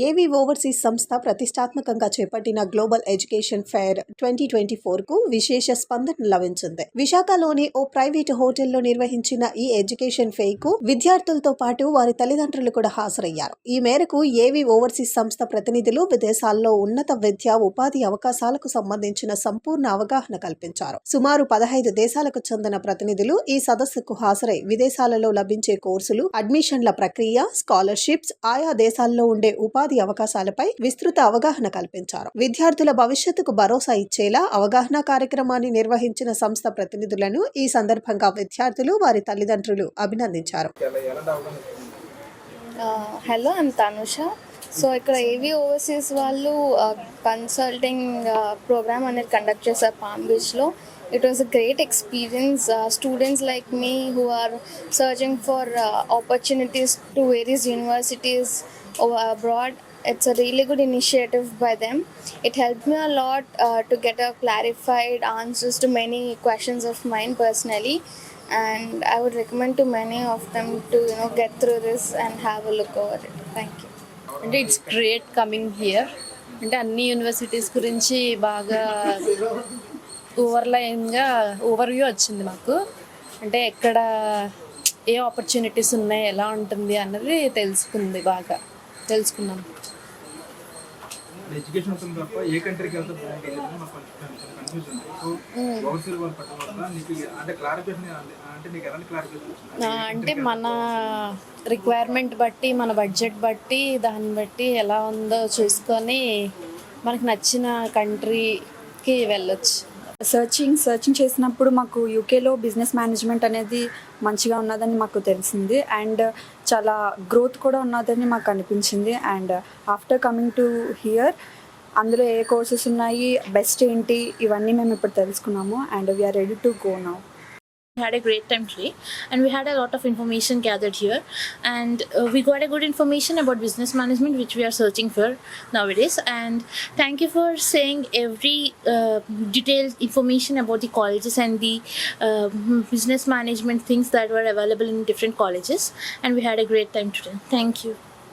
ఏవీ ఓవర్సీస్ సంస్థ ప్రతిష్టాత్మకంగా చేపట్టిన గ్లోబల్ ఎడ్యుకేషన్ ఫెయిర్ 2024కు విశేష స్పందన లభించింది. విశాఖలోని ఓ ప్రైవేటు హోటల్లో నిర్వహించిన ఈ ఎడ్యుకేషన్ ఫెయిర్కు విద్యార్థులతో పాటు వారి తల్లిదండ్రులు కూడా హాజరయ్యారు. ఈ మేరకు ఏవీ ఓవర్సీస్ సంస్థ ప్రతినిధులు విదేశాల్లో ఉన్నత విద్య, ఉపాధి అవకాశాలకు సంబంధించిన సంపూర్ణ అవగాహన కల్పించారు. సుమారు 15 దేశాలకు చెందిన ప్రతినిధులు ఈ సదస్సుకు హాజరై విదేశాలలో లభించే కోర్సులు, అడ్మిషన్ల ప్రక్రియ, స్కాలర్షిప్స్, ఆయా దేశాల్లో ఉండే ఉపాధి అవకాశాలపై విస్తృత అవగాహన కల్పించారు. విద్యార్థుల భవిష్యత్తుకు భరోసా ఇచ్చేలా అవగాహన కార్యక్రమాన్ని నిర్వహించిన సంస్థ ప్రతినిధులను ఈ సందర్భంగా విద్యార్థులు, వారి తల్లిదండ్రులు అభినందించారు. Hello, I'm Tanusha. సో ఇక్కడ ఏవీ ఓవర్సీస్ వాళ్ళు కన్సల్టింగ్ ప్రోగ్రామ్ అనేది కండక్ట్ చేశారు పామ్ బీచ్లో. It was a great experience. Students like me who are searching for opportunities to various universities abroad, it's a really good initiative by them. It helped me a lot to get a clarified answers to many questions of mine personally, and I would recommend to many of them to get through this and have a look over it. Thank you. And it's great coming here. అంటే అన్ని universities గురించి బాగా ఓవర్లైన్గా overview వచ్చింది మాకు. అంటే ఎక్కడ ఏ opportunities ఉన్నాయి, ఎలా ఉంటుంది అన్నది బాగా తెలుసుకున్నాం. అంటే మన రిక్వైర్మెంట్ బట్టి, మన బడ్జెట్ బట్టి, దాన్ని బట్టి ఎలా ఉందో చూసుకొని మనకు నచ్చిన కంట్రీకి వెళ్ళొచ్చు. సర్చింగ్ చేసినప్పుడు మాకు యూకేలో బిజినెస్ మేనేజ్మెంట్ అనేది మంచిగా ఉన్నదని మాకు తెలిసింది, అండ్ చాలా గ్రోత్ కూడా ఉన్నదని మాకు అనిపించింది. And after coming to hear అందులో ఏ కోర్సెస్ ఉన్నాయి, బెస్ట్ ఏంటి, ఇవన్నీ మేము ఇప్పుడు తెలుసుకున్నాము. And we are ready to go now. We had a great time today, and we had a lot of information gathered here, and we got a good information about business management, which we are searching for nowadays. And thank you for saying every detailed information about the colleges and the business management things that were available in different colleges, and we had a great time today. Thank you.